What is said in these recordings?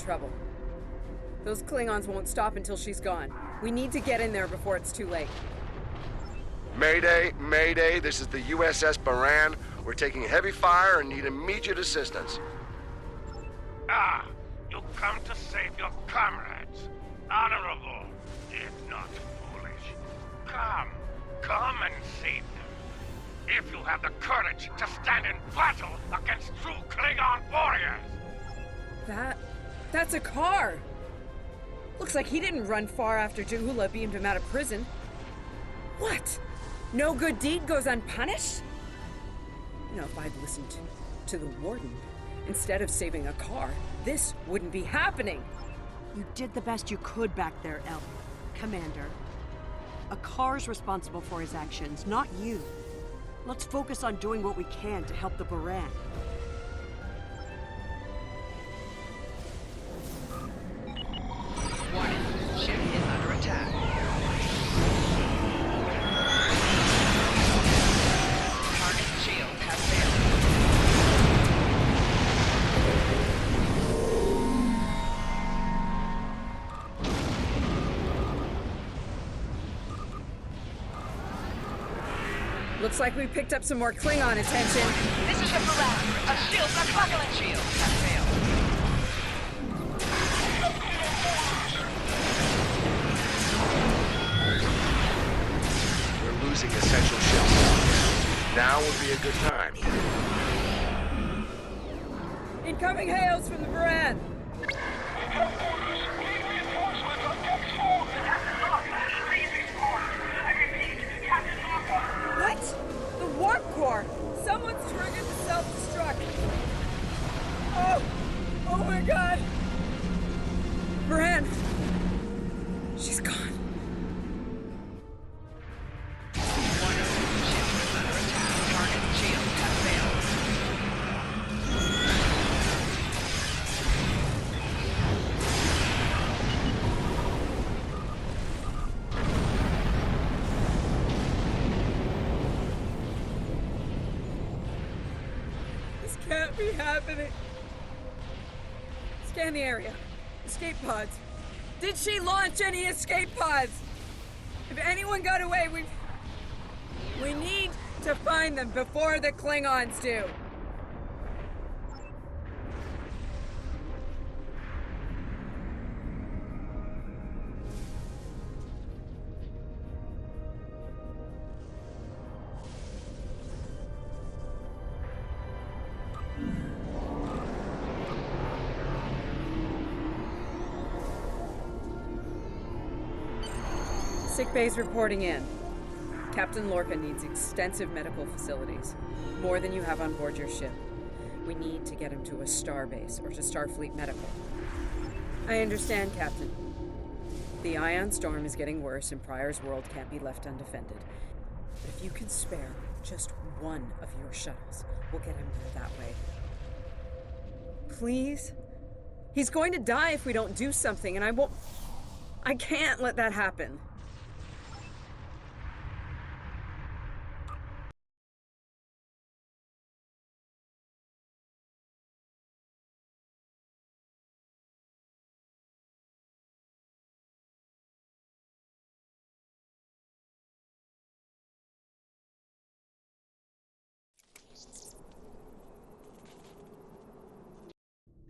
trouble. Those Klingons won't stop until she's gone. We need to get in there before it's too late. Mayday, Mayday, this is the USS Baran. We're taking heavy fire and need immediate assistance. Ah, you come to save your comrades. Honorable, if not foolish. Come and save them. If you have the courage to stand in battle against true Klingon warriors. That's a car! Looks like he didn't run far after Jahula beamed him out of prison. What? No good deed goes unpunished? You know, if I'd listened to the warden instead of saving a car, this wouldn't be happening. You did the best you could back there, El. Commander. A car's responsible for his actions, not you. Let's focus on doing what we can to help the Baran. Warning, ship is under attack. Target shield has failed. Looks like we picked up some more Klingon attention. This is the Baran. Our shields are buckling. Shield has failed. We're losing essential ships. Now would be a good time. Incoming hails from the Baran! What? The warp core! Someone's triggered the self-destruct! Oh! Oh my god! Baran! She's gone. Warning, ship is under attack. Target shield has failed. This can't be happening. Scan the area. Escape pods. Did she launch any escape pods? If anyone got away, we need to find them before the Klingons do. Sick bay's reporting in. Captain Lorca needs extensive medical facilities. More than you have on board your ship. We need to get him to a star base or to Starfleet Medical. I understand, Captain. The ion storm is getting worse and Pryor's world can't be left undefended. But if you can spare just one of your shuttles, we'll get him there that way. Please? He's going to die if we don't do something, and I can't let that happen.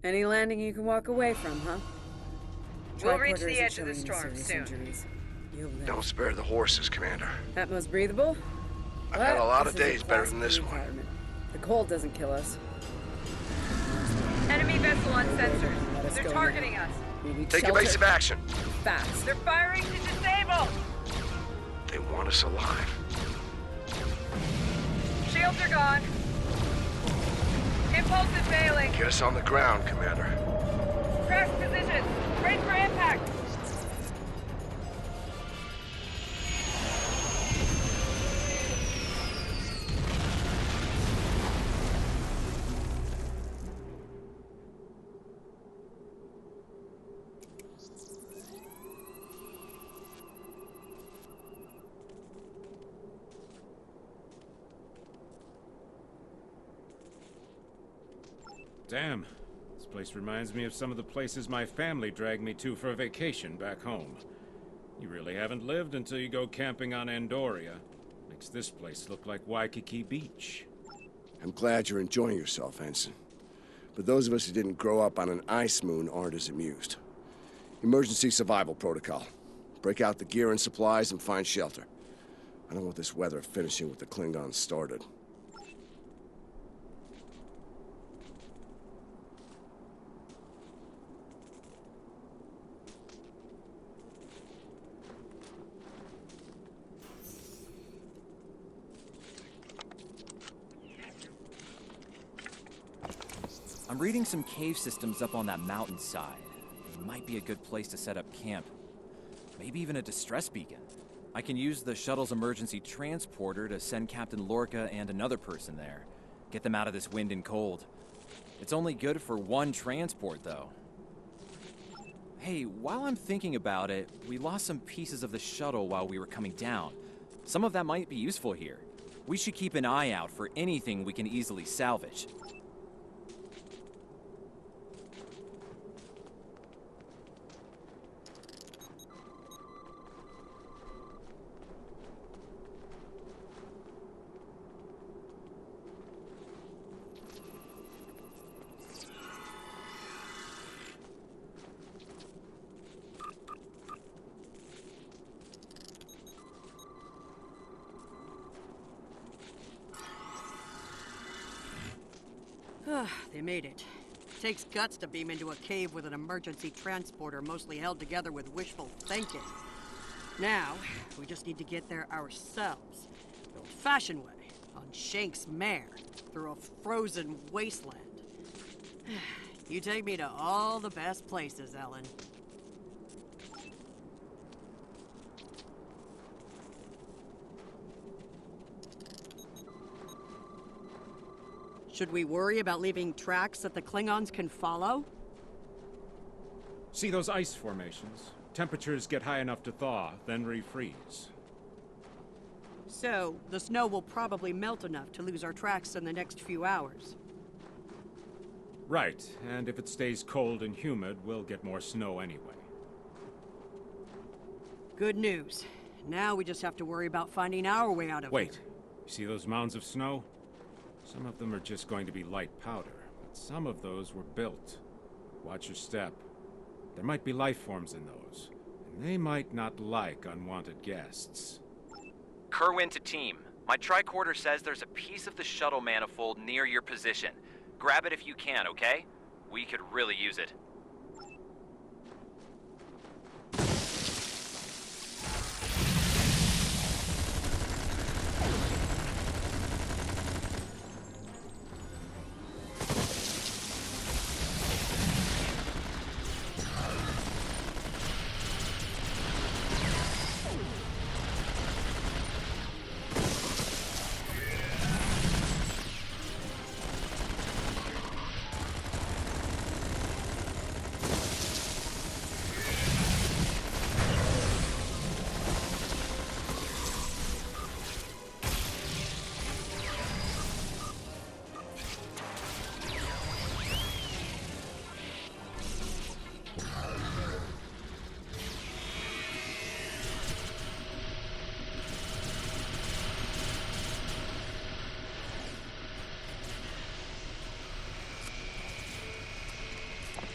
Any landing you can walk away from, huh? We'll reach the edge of the storm soon. Don't spare the horses, Commander. Atmos breathable? I've had a lot of days better than this one. The cold doesn't kill us. Enemy vessel on sensors. They're targeting us. Take evasive action. Fast. They're firing to disable. They want us alive. Shields are gone. Impulse is failing. Get us on the ground, Commander. Crash position. Brace for impact. Damn, this place reminds me of some of the places my family dragged me to for a vacation back home. You really haven't lived until you go camping on Andoria. Makes this place look like Waikiki Beach. I'm glad you're enjoying yourself, Ensign. But those of us who didn't grow up on an ice moon aren't as amused. Emergency survival protocol. Break out the gear and supplies and find shelter. I don't want this weather finishing with the Klingons started. I'm reading some cave systems up on that mountainside. It might be a good place to set up camp. Maybe even a distress beacon. I can use the shuttle's emergency transporter to send Captain Lorca and another person there. Get them out of this wind and cold. It's only good for one transport, though. Hey, while I'm thinking about it, we lost some pieces of the shuttle while we were coming down. Some of that might be useful here. We should keep an eye out for anything we can easily salvage. They made it. Takes guts to beam into a cave with an emergency transporter mostly held together with wishful thinking. Now, we just need to get there ourselves. The old-fashioned way, on Shank's mare, through a frozen wasteland. You take me to all the best places, Ellen. Should we worry about leaving tracks that the Klingons can follow? See those ice formations? Temperatures get high enough to thaw, then refreeze. So, the snow will probably melt enough to lose our tracks in the next few hours. Right, and if it stays cold and humid, we'll get more snow anyway. Good news. Now we just have to worry about finding our way out of Wait, here. you see those mounds of snow? Some of them are just going to be light powder, but some of those were built. Watch your step. There might be life forms in those, and they might not like unwanted guests. Kerwin to team. My tricorder says there's a piece of the shuttle manifold near your position. Grab it if you can, okay? We could really use it.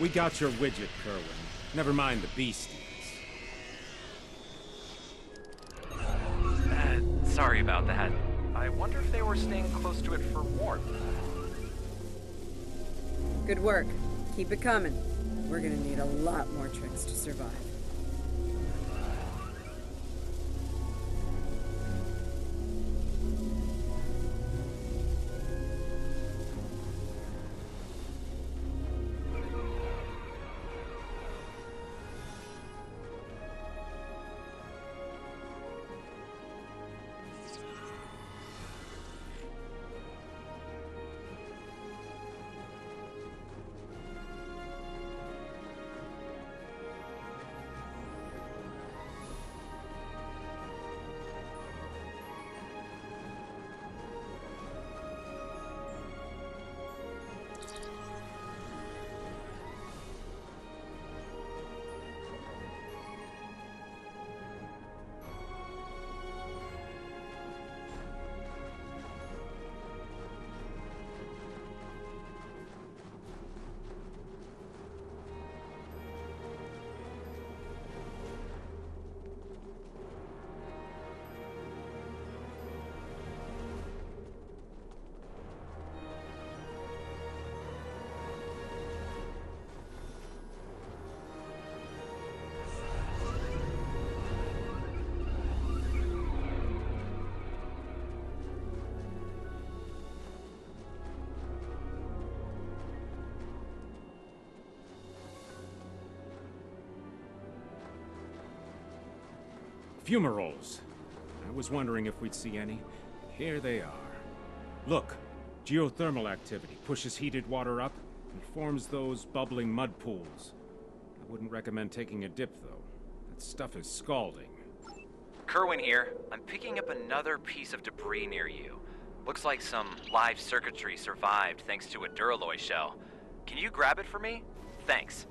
We got your widget, Kerwin. Never mind the beasties. Sorry about that. I wonder if they were staying close to it for warmth. Good work. Keep it coming. We're gonna need a lot more tricks to survive. Fumaroles. I was wondering if we'd see any. Here they are. Look, geothermal activity pushes heated water up and forms those bubbling mud pools. I wouldn't recommend taking a dip, though. That stuff is scalding. Kerwin here. I'm picking up another piece of debris near you. Looks like some live circuitry survived thanks to a Duralloy shell. Can you grab it for me? Thanks.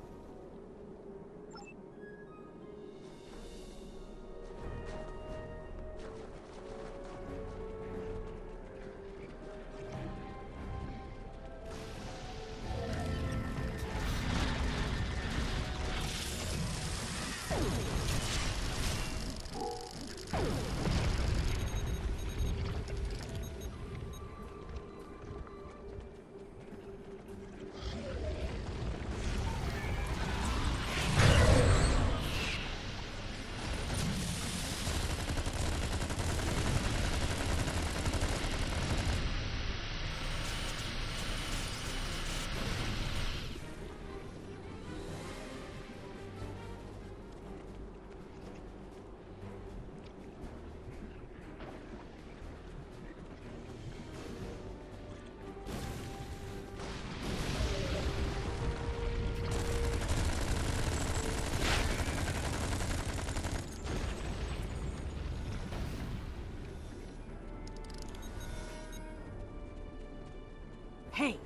Hey,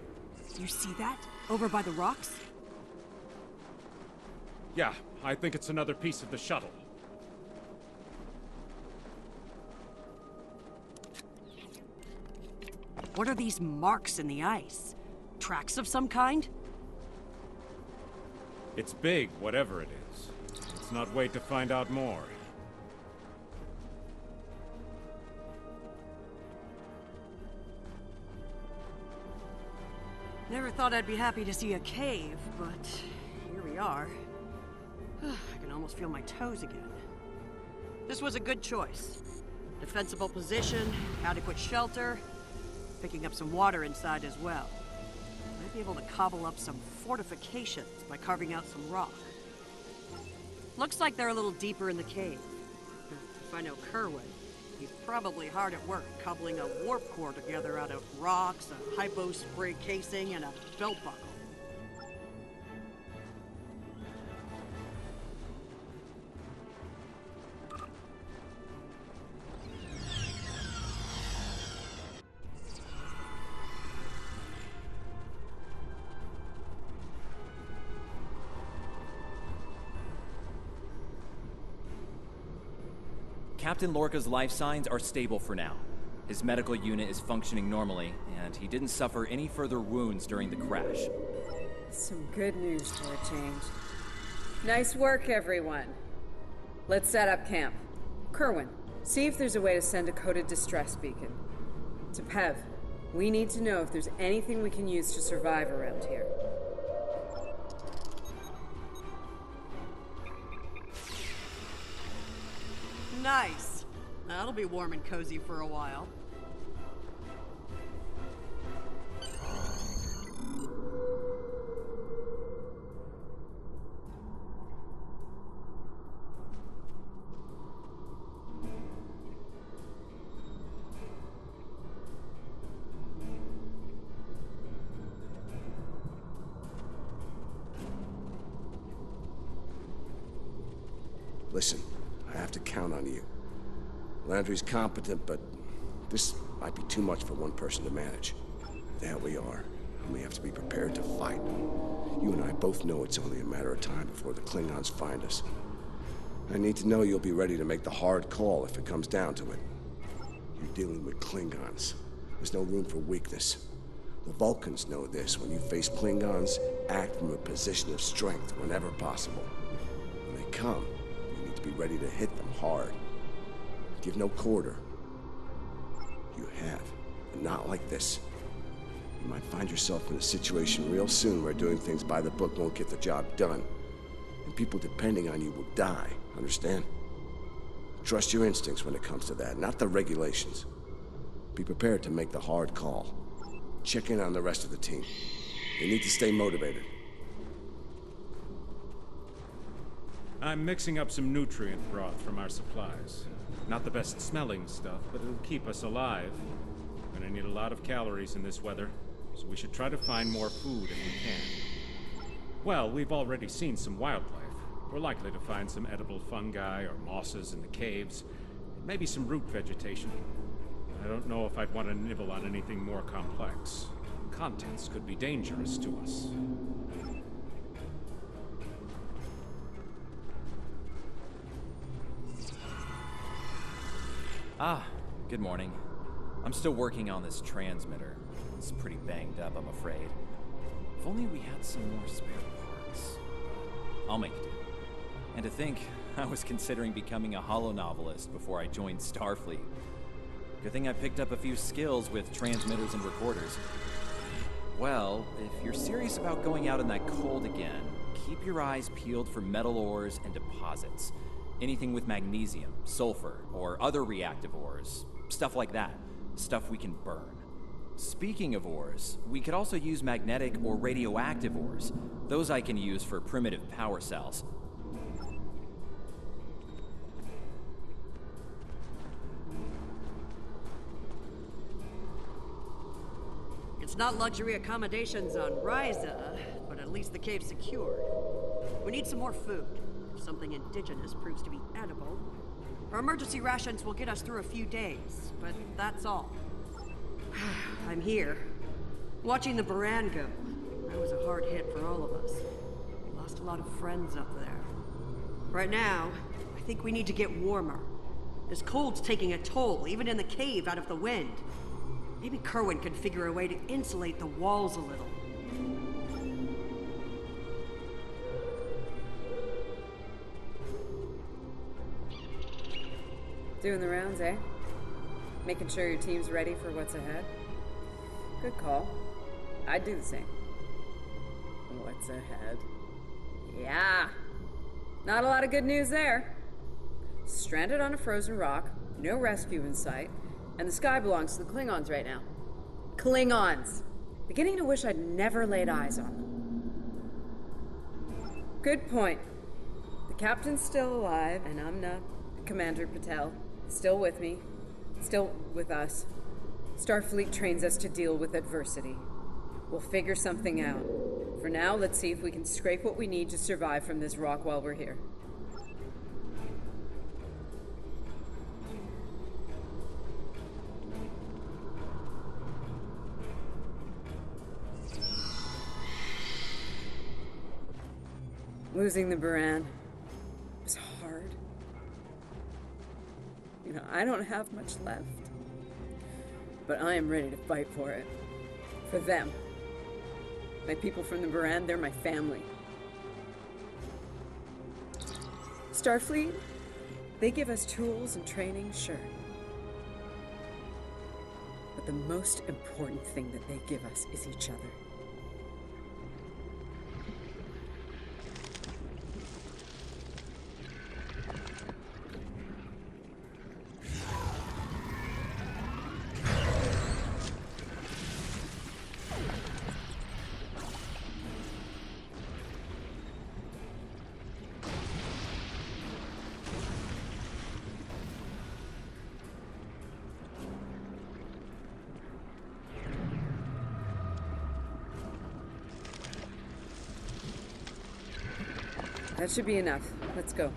you see that? Over by the rocks? Yeah, I think it's another piece of the shuttle. What are these marks in the ice? Tracks of some kind? It's big, whatever it is. Let's not wait to find out more. Never thought I'd be happy to see a cave, but here we are. I can almost feel my toes again. This was a good choice. Defensible position, adequate shelter, picking up some water inside as well. Might be able to cobble up some fortifications by carving out some rock. Looks like they're a little deeper in the cave. If I know Kerwin, he's probably hard at work cobbling a warp core together out of rocks, a hypo spray casing, and a belt buckle. Captain Lorca's life signs are stable for now. His medical unit is functioning normally, and he didn't suffer any further wounds during the crash. Some good news for a change. Nice work, everyone. Let's set up camp. Kerwin, see if there's a way to send a coded distress beacon. To Pev, we need to know if there's anything we can use to survive around here. Nice. That'll be warm and cozy for a while. Listen, I have to count on you. Landry's competent, but this might be too much for one person to manage. There we are, and we have to be prepared to fight. You and I both know it's only a matter of time before the Klingons find us. I need to know you'll be ready to make the hard call if it comes down to it. You're dealing with Klingons. There's no room for weakness. The Vulcans know this. When you face Klingons, act from a position of strength whenever possible. When they come, you need to be ready to hit them hard. Give no quarter. You have, but not like this. You might find yourself in a situation real soon where doing things by the book won't get the job done. And people depending on you will die, understand? Trust your instincts when it comes to that, not the regulations. Be prepared to make the hard call. Check in on the rest of the team. They need to stay motivated. I'm mixing up some nutrient broth from our supplies. Not the best smelling stuff, but it'll keep us alive. We're gonna need a lot of calories in this weather, so we should try to find more food if we can. Well, we've already seen some wildlife. We're likely to find some edible fungi or mosses in the caves, and maybe some root vegetation. I don't know if I'd want to nibble on anything more complex. Contents could be dangerous to us. Good morning. I'm still working on this transmitter. It's pretty banged up, I'm afraid. If only we had some more spare parts. I'll make it do. And to think, I was considering becoming a holonovelist before I joined Starfleet. Good thing I picked up a few skills with transmitters and recorders. Well, if you're serious about going out in that cold again, keep your eyes peeled for metal ores and deposits. Anything with magnesium, sulfur, or other reactive ores. Stuff like that. Stuff we can burn. Speaking of ores, we could also use magnetic or radioactive ores. Those I can use for primitive power cells. It's not luxury accommodations on Ryza, but at least the cave's secured. We need some more food. If something indigenous proves to be edible, our emergency rations will get us through a few days, but that's all. I'm here, watching the Baran go. That was a hard hit for all of us. We lost a lot of friends up there. Right now, I think we need to get warmer. This cold's taking a toll, even in the cave out of the wind. Maybe Kerwin could figure a way to insulate the walls a little. Doing the rounds, eh? Making sure your team's ready for what's ahead? Good call. I'd do the same. What's ahead? Yeah. Not a lot of good news there. Stranded on a frozen rock, no rescue in sight, and the sky belongs to the Klingons right now. Klingons! Beginning to wish I'd never laid eyes on them. Good point. The captain's still alive, and Umna, Commander Patel, still with me, still with us. Starfleet trains us to deal with adversity. We'll figure something out. For now, let's see if we can scrape what we need to survive from this rock while we're here. Losing the Baran was hard. You know, I don't have much left. But I am ready to fight for it. For them. My people from the Baran, they're my family. Starfleet, they give us tools and training, sure. But the most important thing that they give us is each other. That should be enough. Let's go.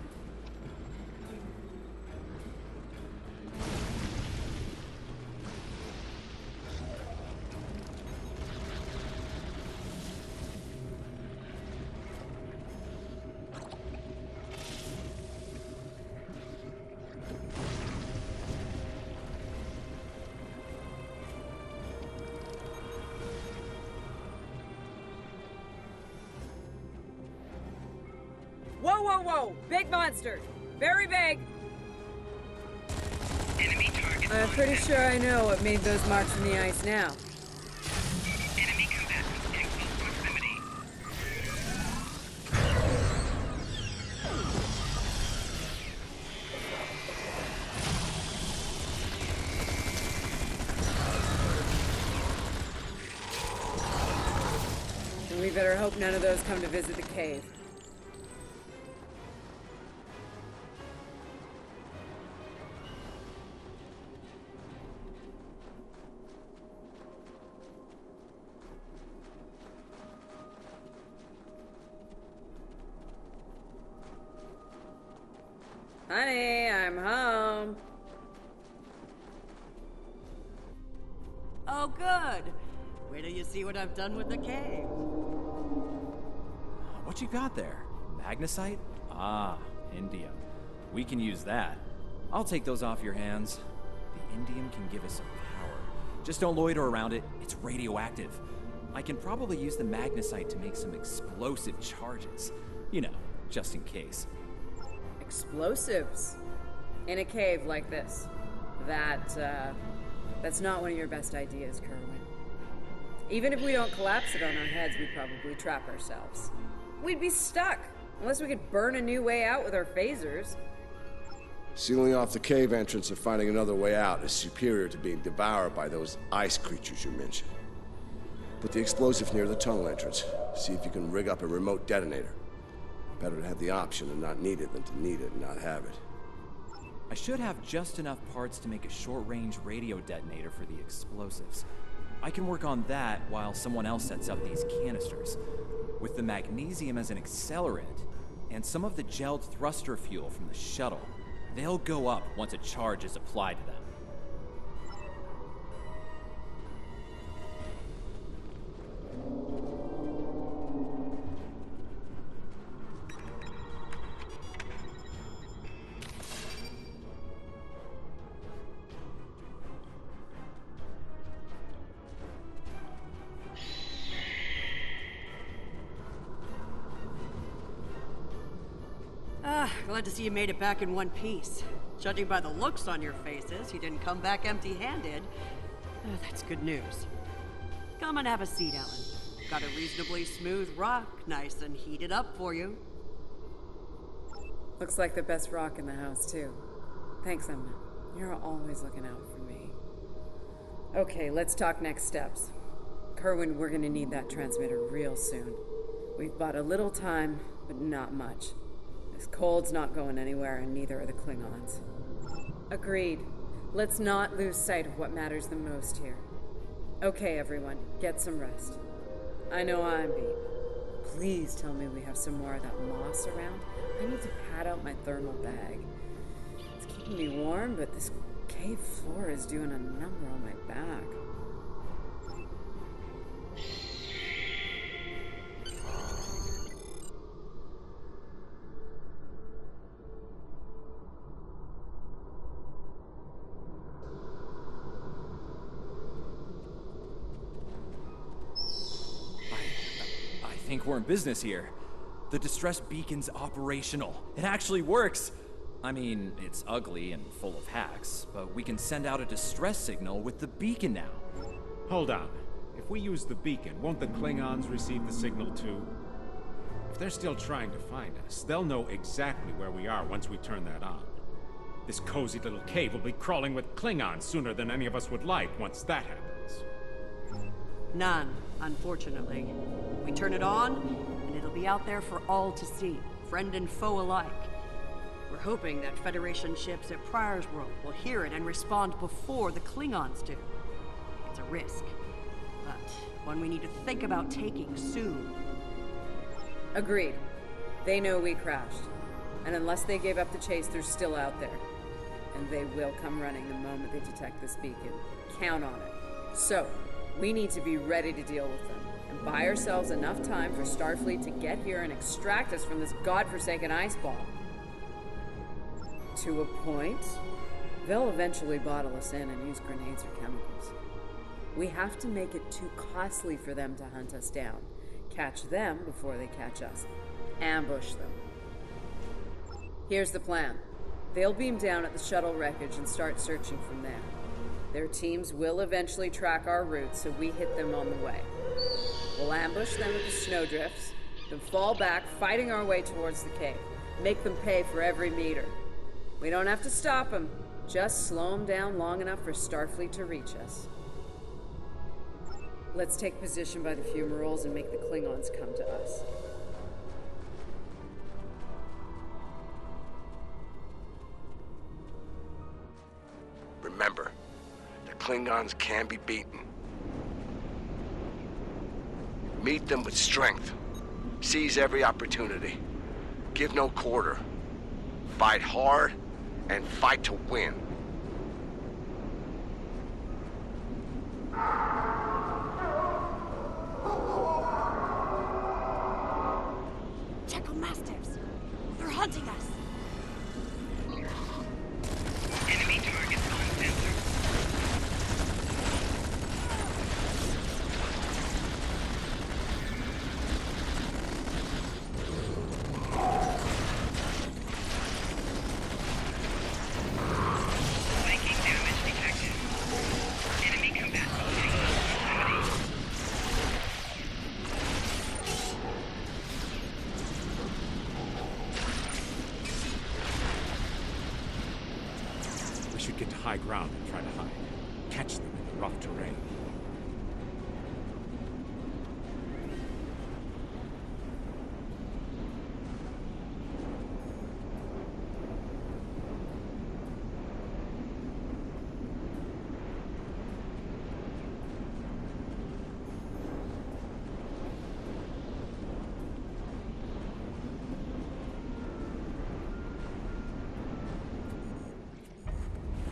Whoa, whoa, whoa! Big monster! Very big! Enemy target. I'm pretty sure I know what made those marks in the ice now. Enemy combatants in close proximity. And we better hope none of those come to visit the cave. Honey, I'm home. Oh, good. Wait till you see what I've done with the cave. What you got there? Magnesite? Ah, indium. We can use that. I'll take those off your hands. The indium can give us some power. Just don't loiter around it. It's radioactive. I can probably use the magnesite to make some explosive charges. You know, just in case. Explosives? In a cave like this. That's not one of your best ideas, Kerwin. Even if we don't collapse it on our heads, we'd probably trap ourselves. We'd be stuck, unless we could burn a new way out with our phasers. Sealing off the cave entrance and finding another way out is superior to being devoured by those ice creatures you mentioned. Put the explosive near the tunnel entrance. See if you can rig up a remote detonator. Better to have the option and not need it than to need it and not have it. I should have just enough parts to make a short-range radio detonator for the explosives. I can work on that while someone else sets up these canisters. With the magnesium as an accelerant, and some of the gelled thruster fuel from the shuttle, they'll go up once a charge is applied to them. Glad to see you made it back in one piece. Judging by the looks on your faces, you didn't come back empty-handed. That's good news. Come and have a seat, Ellen. Got a reasonably smooth rock, nice and heated up for you. Looks like the best rock in the house, too. Thanks, Emma. You're always looking out for me. Okay, let's talk next steps. Kerwin, we're gonna need that transmitter real soon. We've bought a little time, but not much. This cold's not going anywhere, and neither are the Klingons. Agreed. Let's not lose sight of what matters the most here. Okay, everyone, get some rest. I know I'm beat. Please tell me we have some more of that moss around. I need to pad out my thermal bag. It's keeping me warm, but this cave floor is doing a number on my back. I think we're in business here. The distress beacon's operational. It actually works. I mean, it's ugly and full of hacks, but we can send out a distress signal with the beacon now. Hold on. If we use the beacon, won't the Klingons receive the signal too? If they're still trying to find us, they'll know exactly where we are once we turn that on. This cozy little cave will be crawling with Klingons sooner than any of us would like once that happens. None, unfortunately. We turn it on, and it'll be out there for all to see, friend and foe alike. We're hoping that Federation ships at Pryor's World will hear it and respond before the Klingons do. It's a risk, but one we need to think about taking soon. Agreed. They know we crashed. And unless they gave up the chase, they're still out there. And they will come running the moment they detect this beacon. Count on it. So, we need to be ready to deal with them, and buy ourselves enough time for Starfleet to get here and extract us from this godforsaken ice ball. To a point, they'll eventually bottle us in and use grenades or chemicals. We have to make it too costly for them to hunt us down. Catch them before they catch us. Ambush them. Here's the plan. They'll beam down at the shuttle wreckage and start searching from there. Their teams will eventually track our route, so we hit them on the way. We'll ambush them at the snowdrifts, then fall back, fighting our way towards the cave. Make them pay for every meter. We don't have to stop them, just slow them down long enough for Starfleet to reach us. Let's take position by the fumaroles and make the Klingons come to us. Remember, the Klingons can be beaten. Meet them with strength. Seize every opportunity. Give no quarter. Fight hard, and fight to win. Check mastiffs. They're hunting us. Enemy targets on sensor. Flanking damage detected. Enemy combat proximity. We should get to high ground and try to hide. Catch them in the rough terrain.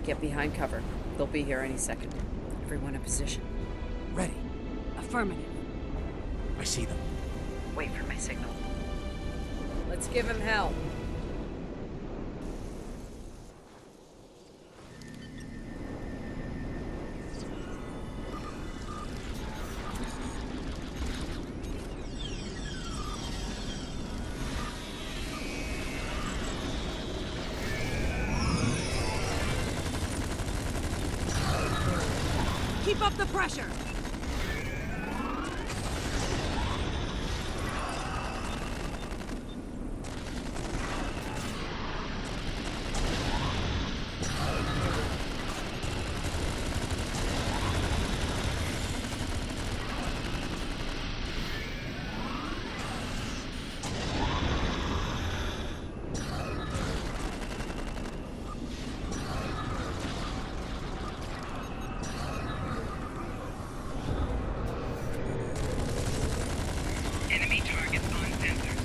Get behind cover. They'll be here any second. Everyone in position. Ready. Affirmative. I see them. Wait for my signal. Let's give him hell. Keep up the pressure. Enemy targets on sensor.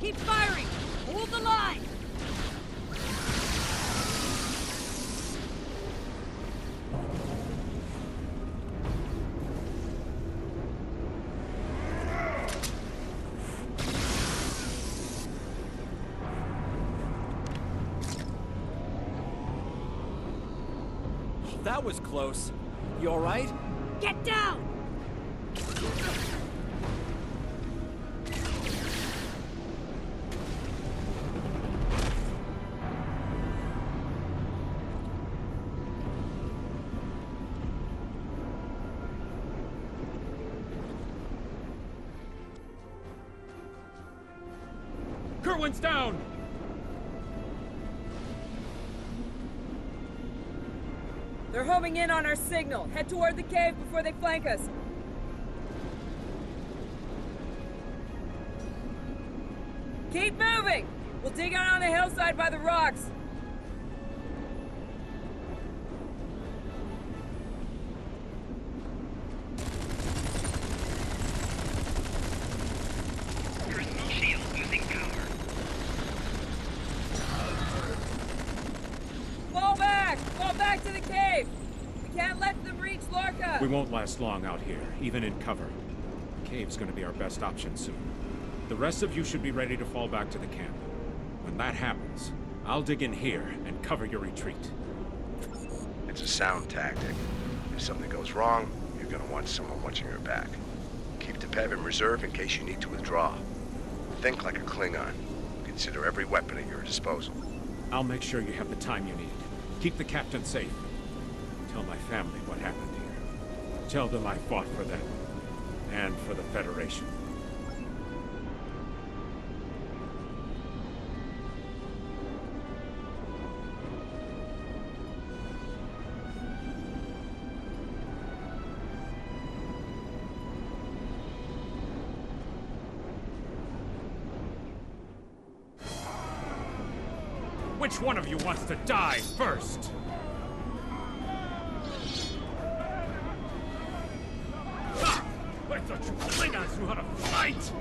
Keep firing. Hold the line. That was close. You alright? Get down. Kerwin's down! They're homing in on our signal. Head toward the cave before they flank us. Keep moving! We'll dig out on the hillside by the rocks. Personal shield losing power. Fall back! Fall back to the cave! We can't let them reach Lorca! We won't last long out here, even in cover. The cave's gonna be our best option soon. The rest of you should be ready to fall back to the camp. When that happens, I'll dig in here and cover your retreat. It's a sound tactic. If something goes wrong, you're gonna want someone watching your back. Keep the PEV in reserve in case you need to withdraw. Think like a Klingon. Consider every weapon at your disposal. I'll make sure you have the time you need. Keep the captain safe. Tell my family what happened here. Tell them I fought for them. And for the Federation. Which one of you wants to die first? you how to fight!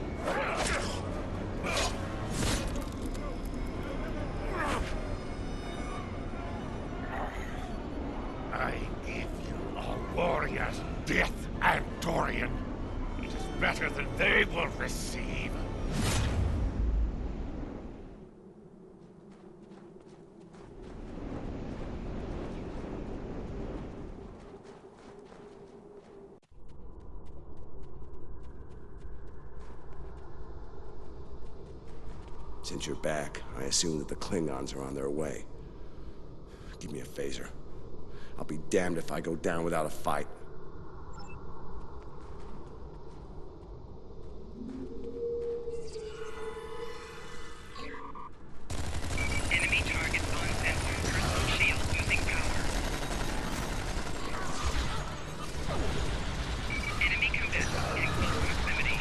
I give you a warrior's death, Antorian. It is better than they will receive. Since you're back, I assume that the Klingons are on their way. Give me a phaser. I'll be damned if I go down without a fight. Enemy targets on sensor. Crystal shield losing power. Enemy combatants in close proximity.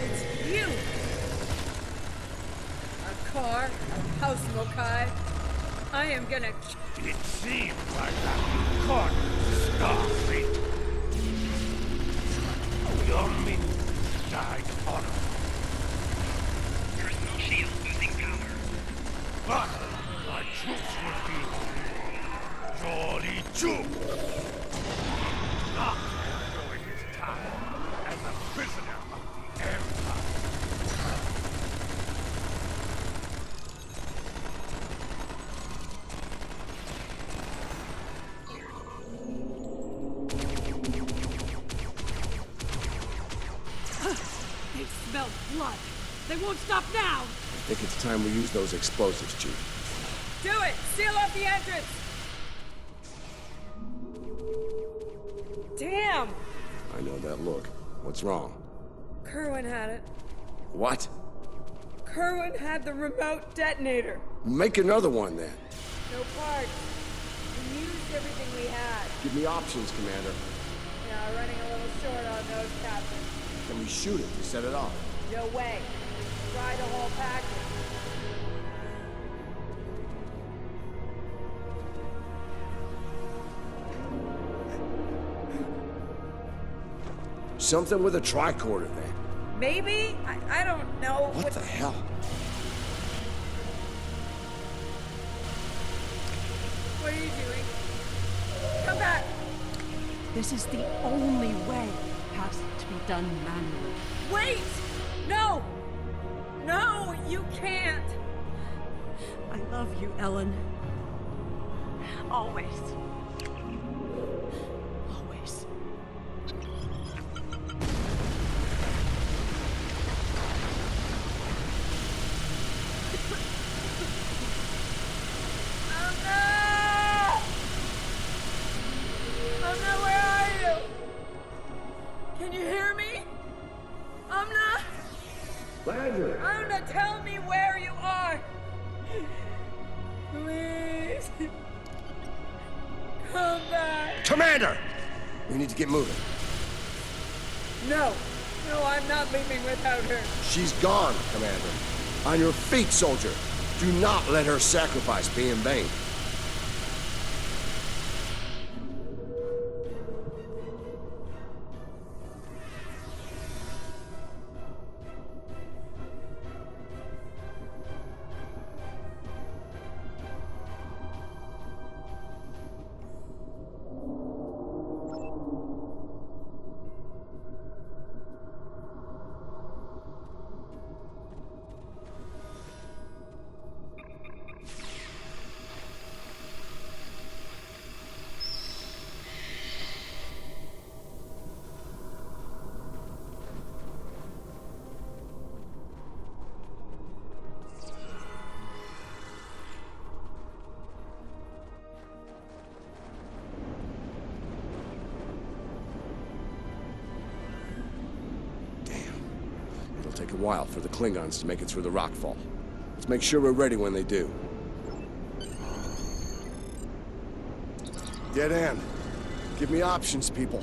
It's you! A car, a house mokai. I am gonna... It seems like that caught Starfleet. Your minions died honorably, Personal shield losing power. but my troops would be surely too. Not enjoying his time as a prisoner of the Empire. They smell blood. They won't stop now. I think it's time we use those explosives, Chief. Do it! Seal off the entrance! Damn! I know that look. What's wrong? Kerwin had it. What? Kerwin had the remote detonator. Make another one, then. No parts. We used everything we had. Give me options, Commander. Yeah, running a little short on those, Captain. Can we shoot it to set it off? No way. Try the whole package. Something with a tricorder, then. Maybe? I don't know. What the hell? What are you doing? Come back! This is the only way. Has to be done manually. Wait! No! No, you can't! I love you, Ellen. Always. Always. Amna, where are you? Can you hear me? Amna? Landry! Amna, tell me where you are! Please! Come back! Commander! We need to get moving. No! No, I'm not leaving without her. She's gone, Commander. On your feet, soldier. Do not let her sacrifice be in vain. It'll take a while for the Klingons to make it through the rockfall. Let's make sure we're ready when they do. Dead end. Give me options, people.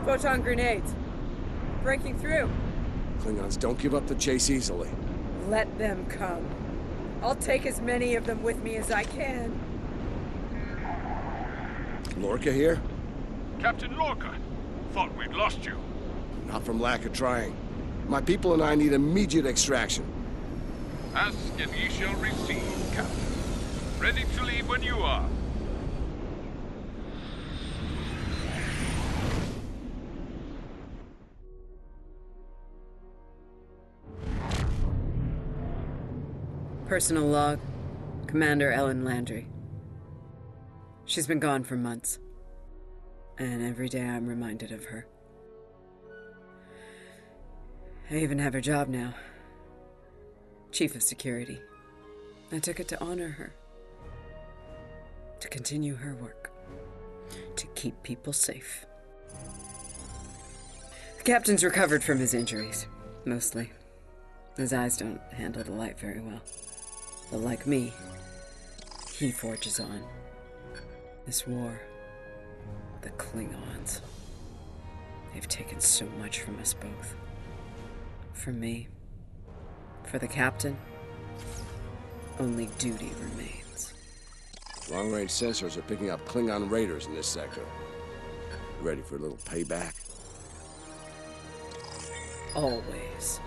Photon grenades. Breaking through. Klingons don't give up the chase easily. Let them come. I'll take as many of them with me as I can. Lorca here? Captain Lorca. Thought we'd lost you. Not from lack of trying. My people and I need immediate extraction. Ask and ye shall receive, Captain. Ready to leave when you are. Personal log, Commander Ellen Landry. She's been gone for months, and every day I'm reminded of her. I even have her job now. Chief of Security. I took it to honor her. To continue her work. To keep people safe. The captain's recovered from his injuries, mostly. His eyes don't handle the light very well. But like me, he forges on. This war, the Klingons, they've taken so much from us both. From me, for the captain, only duty remains. Long-range sensors are picking up Klingon raiders in this sector. Ready for a little payback? Always.